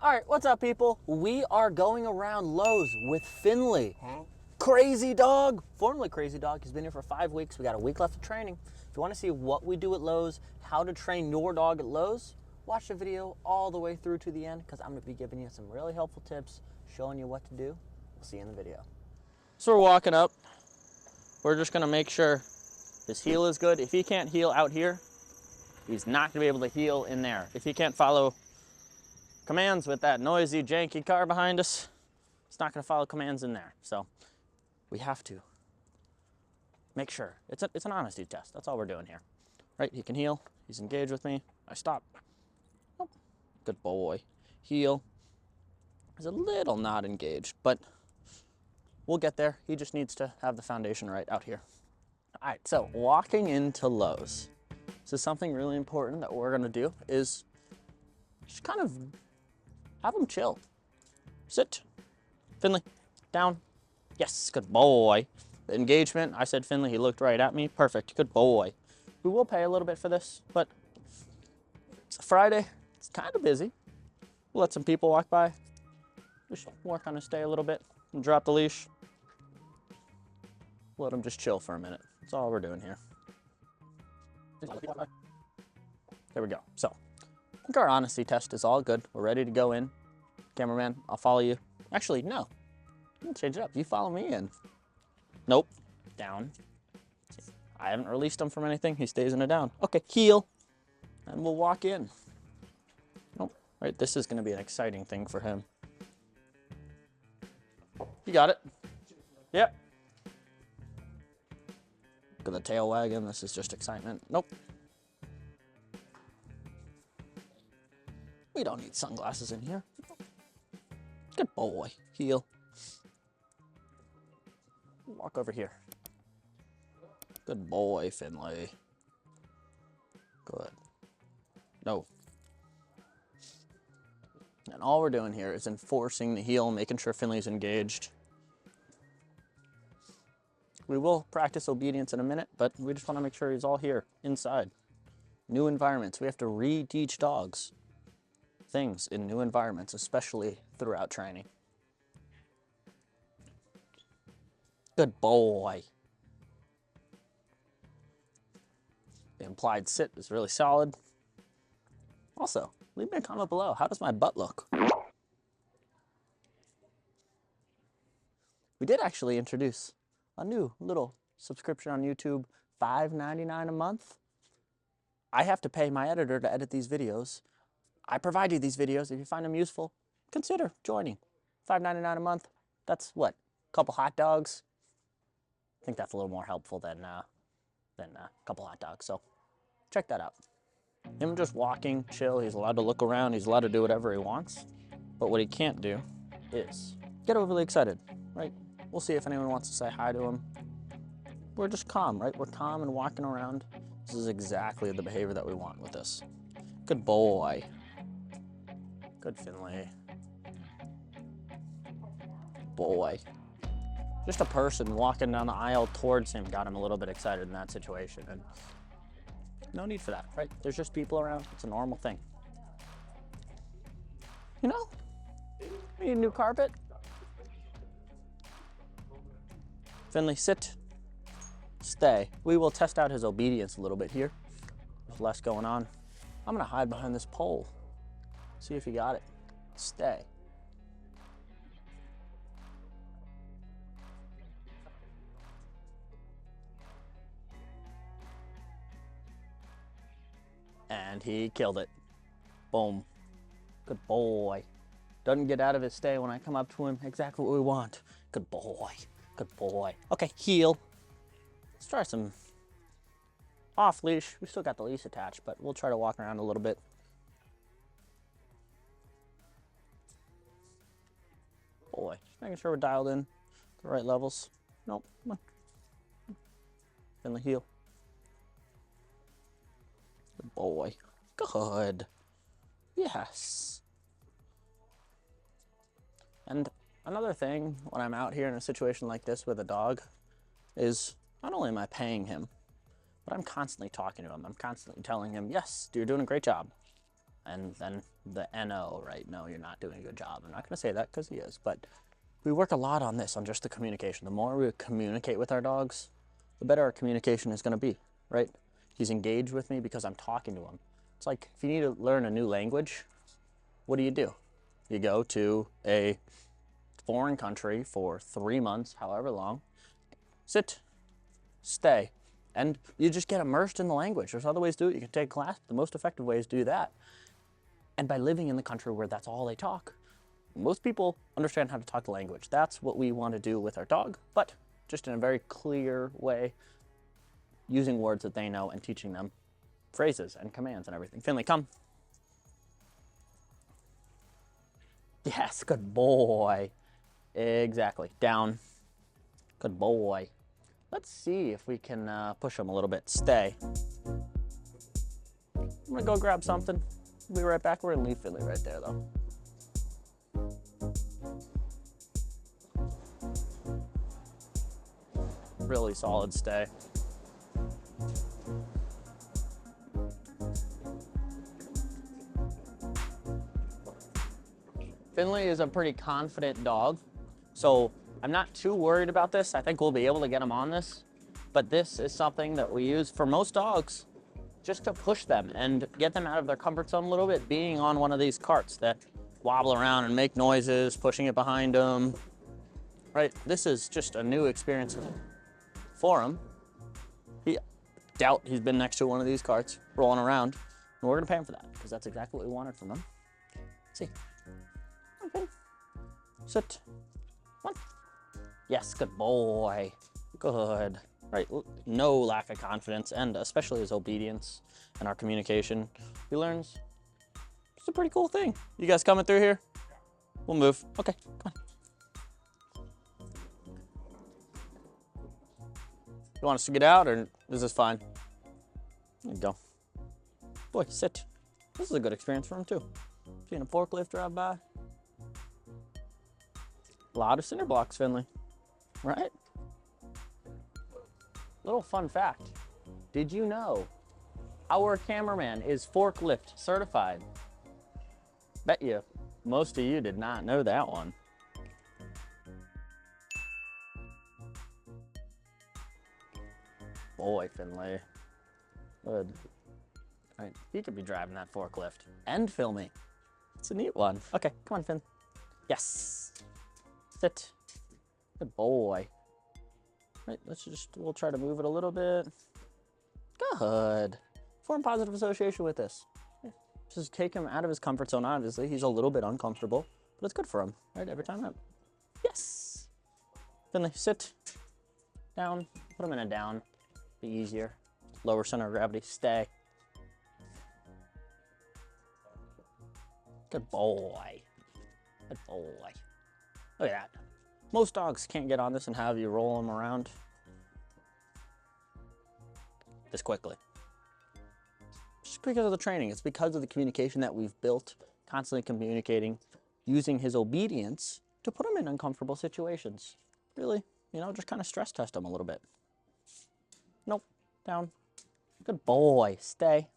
All right, what's up, people? We are going around Lowe's with Finley. Crazy dog, formerly Crazy Dog. He's been here for 5 weeks. We got a week left of training. If you want to see what we do at Lowe's, how to train your dog at Lowe's, watch the video all the way through to the end because I'm going to be giving you some really helpful tips, showing you what to do. We'll see you in the video. So we're walking up. We're just going to make sure his heel is good. If he can't heel out here, he's not going to be able to heel in there. If he can't follow commands with that noisy, janky car behind us, it's not going to follow commands in there. So we have to make sure. It's an honesty test. That's all we're doing here. Right? He can heel. He's engaged with me. I stop. Oh, good boy. Heel. He's a little not engaged, but we'll get there. He just needs to have the foundation right out here. All right, so walking into Lowe's. This is something really important that we're going to do is just kind of have him chill. Sit. Finley, down. Yes, good boy. The engagement, I said Finley, he looked right at me. Perfect, good boy. We will pay a little bit for this, but it's a Friday. It's kind of busy. We'll let some people walk by. Just work on his stay a little bit and drop the leash. Let him just chill for a minute. That's all we're doing here. There we go. So, I think our honesty test is all good. We're ready to go in. Cameraman, I'll follow you. Actually, no. I'm gonna change it up. You follow me in. Nope. Down. I haven't released him from anything. He stays in a down. Okay, heel. And we'll walk in. Nope. Right, this is gonna be an exciting thing for him. You got it. Yep. Look at the tail wagging. This is just excitement. Nope. We don't need sunglasses in here. Good boy. Heel. Walk over here. Good boy, Finley. Good. No. And all we're doing here is enforcing the heel, making sure Finley's engaged. We will practice obedience in a minute, but we just want to make sure he's all here, inside. New environments. We have to re-teach dogs things in new environments, especially throughout training. Good boy. The implied sit is really solid. Also, leave me a comment below. How does my butt look? We did actually introduce a new little subscription on YouTube, $5.99 a month. I have to pay my editor to edit these videos. I provide you these videos. If you find them useful, consider joining. $5.99 a month. That's what? A couple hot dogs? I think that's a little more helpful than a couple hot dogs. So check that out. Him just walking, chill. He's allowed to look around. He's allowed to do whatever he wants. But what he can't do is get overly excited, right? We'll see if anyone wants to say hi to him. We're just calm, right? We're calm and walking around. This is exactly the behavior that we want with this. Good boy. Good Finley. Boy. Just a person walking down the aisle towards him got him a little bit excited in that situation. And no need for that, right? There's just people around. It's a normal thing. You know, we need a new carpet. Finley, sit. Stay. We will test out his obedience a little bit here. There's less going on. I'm gonna hide behind this pole. See if you got it. Stay. And he killed it. Boom. Good boy. Doesn't get out of his stay when I come up to him. Exactly what we want. Good boy. Good boy. Okay, heel. Let's try some off-leash. We still got the leash attached, but we'll try to walk around a little bit. Boy, just making sure we're dialed in the right levels. Nope, come on. Finley, heel. Good boy. Good. Yes. And another thing when I'm out here in a situation like this with a dog is not only am I paying him, but I'm constantly talking to him. I'm constantly telling him, yes, you're doing a great job. And then the NO, right? No, you're not doing a good job. I'm not going to say that because he is, but we work a lot on this, on just the communication. The more we communicate with our dogs, the better our communication is going to be, right? He's engaged with me because I'm talking to him. It's like if you need to learn a new language, what do? You go to a foreign country for 3 months, however long, sit, stay, and you just get immersed in the language. There's other ways to do it. You can take a class. The most effective way is to do that. And by living in the country where that's all they talk, most people understand how to talk the language. That's what we want to do with our dog, but just in a very clear way, using words that they know and teaching them phrases and commands and everything. Finley, come. Yes, good boy. Exactly. Down. Good boy. Let's see if we can push him a little bit. Stay. I'm gonna go grab something. We'll be right back. We're gonna leave Finley right there though. Really solid stay. Finley is a pretty confident dog, so I'm not too worried about this. I think we'll be able to get him on this, but this is something that we use for most dogs just to push them and get them out of their comfort zone a little bit, being on one of these carts that wobble around and make noises, pushing it behind them, right? This is just a new experience for him. Doubt he's been next to one of these carts rolling around, and we're gonna pay him for that because that's exactly what we wanted from him. See. Okay. Sit. One. Yes, good boy. Good. Right, no lack of confidence, and especially his obedience and our communication. He learns. It's a pretty cool thing. You guys coming through here? We'll move. Okay, come on. You want us to get out, or is this fine? There you go. Boy, sit. This is a good experience for him, too. Seeing a forklift drive by. A lot of cinder blocks, Finley, right? Little fun fact. Did you know our cameraman is forklift certified? Bet you most of you did not know that one. Boy, Finley. Good. All right, he could be driving that forklift and filming. It's a neat one. Okay, come on, Finn. Yes. Sit. Good boy. Right, we'll try to move it a little bit. Good. Form positive association with this. Yeah. Just take him out of his comfort zone, obviously. He's a little bit uncomfortable, but it's good for him, right? Every time up. Yes. Finley, sit. Down. Put him in a down. Be easier. Lower center of gravity. Stay. Good boy. Good boy. Look at that. Most dogs can't get on this and have you roll them around this quickly. Just because of the training. It's because of the communication that we've built, constantly communicating, using his obedience to put him in uncomfortable situations. Really, just kind of stress test him a little bit. Nope, down. Good boy, stay.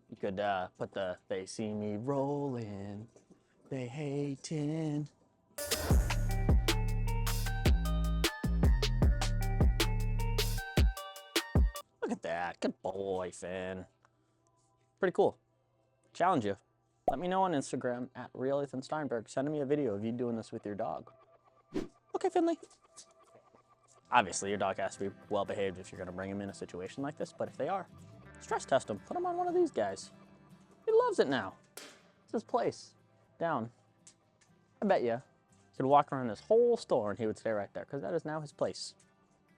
You could put the, they see me rolling, they hating. Look at that, good boy, Finn. Pretty cool. Challenge you. Let me know on Instagram at @RealEthanSteinberg. Send me a video of you doing this with your dog. Okay, Finley. Obviously, your dog has to be well behaved if you're gonna bring him in a situation like this, but if they are, stress test him. Put him on one of these guys. He loves it now. It's his place. Down. I bet you could walk around this whole store and he would stay right there because that is now his place.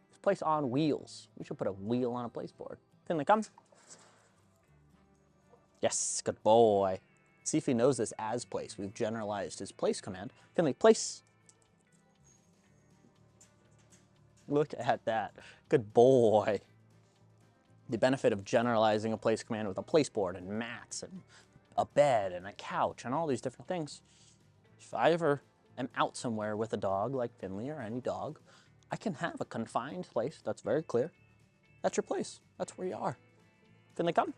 His place on wheels. We should put a wheel on a place board. Finley, come. Yes, good boy. See if he knows this as place. We've generalized his place command. Finley, place. Look at that. Good boy. The benefit of generalizing a place command with a place board and mats and a bed and a couch and all these different things. If I ever am out somewhere with a dog like Finley or any dog, I can have a confined place that's very clear. That's your place. That's where you are. Finley, come.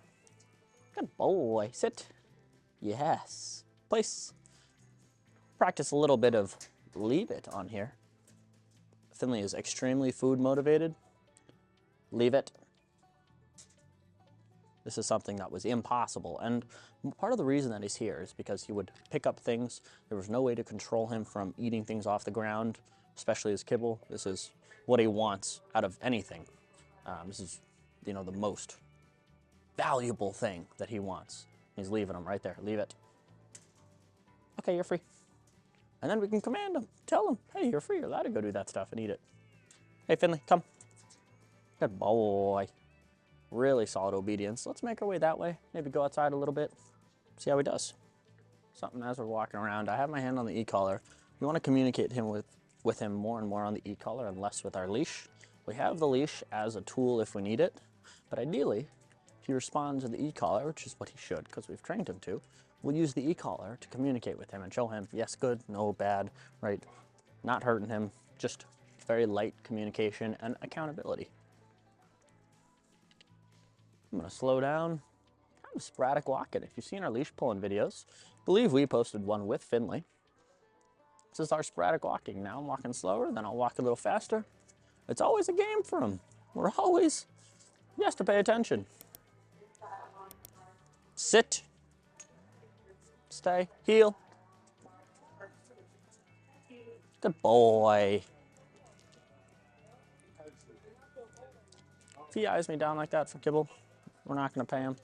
Good boy. Sit. Yes. Place. Practice a little bit of leave it on here. Finley is extremely food motivated. Leave it. This is something that was impossible, and part of the reason that he's here is because he would pick up things. There was no way to control him from eating things off the ground, especially his kibble. This is what he wants out of anything. This is, the most valuable thing that he wants. He's leaving him right there. Leave it. Okay, you're free. And then we can command him. Tell him, hey, you're free. You're allowed to go do that stuff and eat it. Hey, Finley, come. Good boy. Really solid obedience. Let's make our way that way. Maybe go outside a little bit. See how he does. Something as we're walking around. I have my hand on the e-collar. We want to communicate with him more and more on the e-collar and less with our leash. We have the leash as a tool if we need it. But ideally, if he responds to the e-collar, which is what he should because we've trained him to, we'll use the e-collar to communicate with him and show him, yes, good, no, bad, right? Not hurting him, just very light communication and accountability. I'm gonna slow down, kind of sporadic walking. If you've seen our leash pulling videos, I believe we posted one with Finley. This is our sporadic walking. Now I'm walking slower, then I'll walk a little faster. It's always a game for him. He has to pay attention. Sit. Stay. Heel. Good boy. If he eyes me down like that for kibble, we're not going to pay him.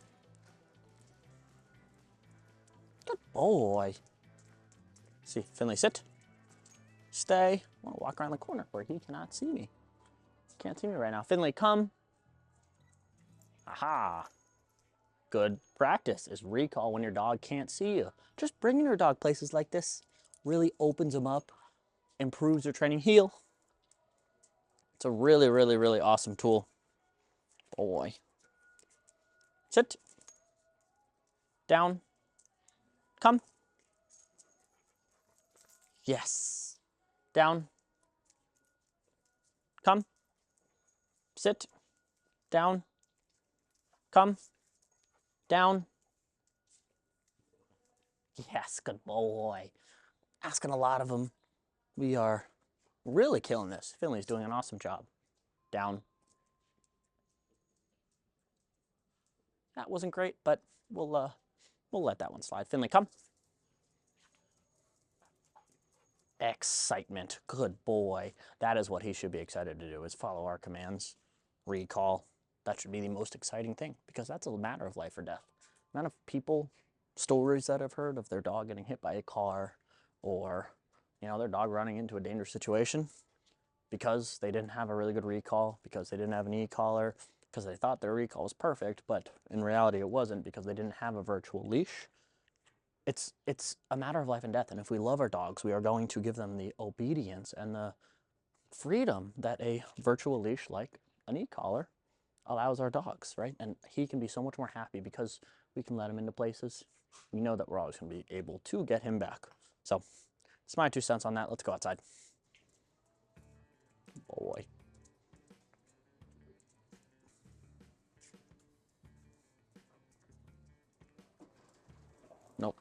Good boy. See, Finley, sit. Stay. I want to walk around the corner where he cannot see me. Can't see me right now. Finley, come. Aha. Good practice is recall when your dog can't see you. Just bringing your dog places like this really opens them up, improves their training. Heel. It's a really, really, really awesome tool. Boy. Sit. Down. Come. Yes. Down. Come. Sit. Down. Come. Down. Yes, good boy. Asking a lot of them. We are really killing this. Finley's doing an awesome job. Down. That wasn't great, but we'll let that one slide. Finley, come. Excitement. Good boy. That is what he should be excited to do, is follow our commands. Recall. That should be the most exciting thing, because that's a matter of life or death. The amount of people, stories that I've heard of their dog getting hit by a car, or their dog running into a dangerous situation because they didn't have a really good recall, because they didn't have an e-collar, because they thought their recall was perfect, but in reality it wasn't, because they didn't have a virtual leash. It's a matter of life and death, and if we love our dogs, we are going to give them the obedience and the freedom that a virtual leash like an e-collar allows our dogs, right? And he can be so much more happy because we can let him into places. We know that we're always going to be able to get him back. So it's my 2 cents on that. Let's go outside. Boy. Nope.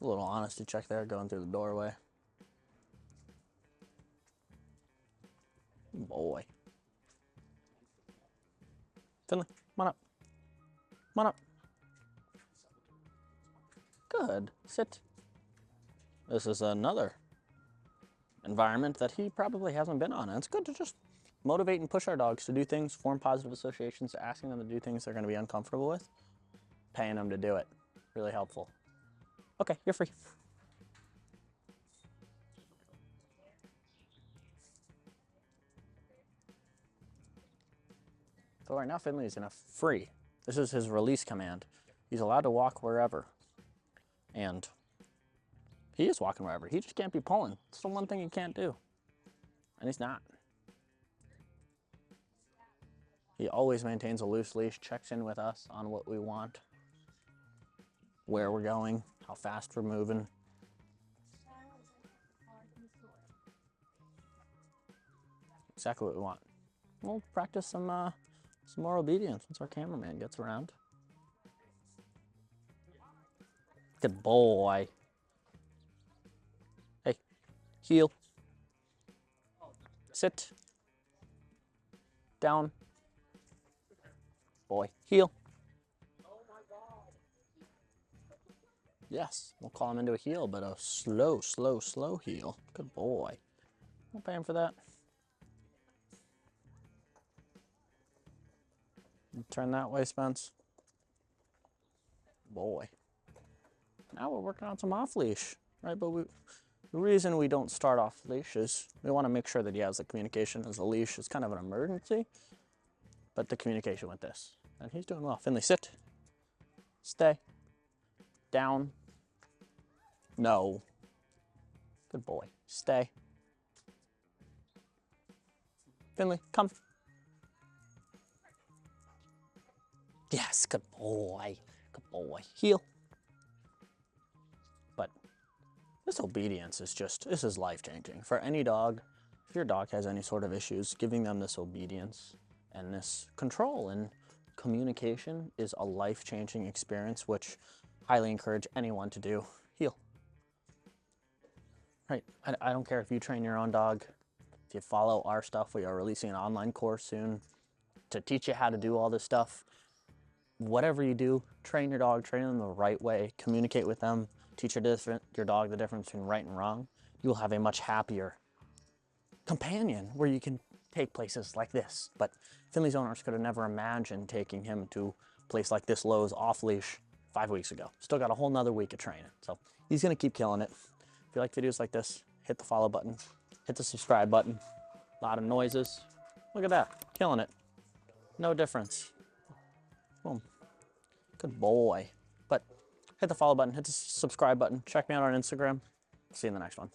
A little honesty check there going through the doorway. Boy. Finley, come on up. Come on up. Good. Sit. This is another environment that he probably hasn't been on. And it's good to just motivate and push our dogs to do things, form positive associations, asking them to do things they're going to be uncomfortable with, paying them to do it. Really helpful. Okay, you're free. So right now Finley's in a free. This is his release command. He's allowed to walk wherever. And he is walking wherever. He just can't be pulling. It's the one thing he can't do. And he's not. He always maintains a loose leash, checks in with us on what we want, where we're going, how fast we're moving. Exactly what we want. We'll practice some more obedience once our cameraman gets around. Good boy. Hey, heel. Sit. Down. Boy, heel. Yes, we'll call him into a heel, but a slow, slow, slow heel. Good boy. We'll pay him for that. Turn that way, Spence. Boy. Now we're working on some off-leash, right? But the reason we don't start off-leash is we want to make sure that he has the communication, as the leash is kind of an emergency, but the communication with this. And he's doing well. Finley, sit. Stay. Down. No. Good boy. Stay. Finley, come. Yes, good boy. Good boy. Heel. But this obedience is just, this is life-changing. For any dog, if your dog has any sort of issues, giving them this obedience and this control and communication is a life-changing experience, which I highly encourage anyone to do. Heel. Right, I don't care if you train your own dog. If you follow our stuff, we are releasing an online course soon to teach you how to do all this stuff. Whatever you do, train your dog, train them the right way, communicate with them, teach your dog the difference between right and wrong. You will have a much happier companion where you can take places like this. But Finley's owners could have never imagined taking him to a place like this Lowe's off-leash 5 weeks ago. Still got a whole nother week of training. So he's gonna keep killing it. If you like videos like this, hit the follow button, hit the subscribe button. A lot of noises. Look at that, killing it. No difference. Boom. Good boy. But hit the follow button, hit the subscribe button, check me out on Instagram. See you in the next one.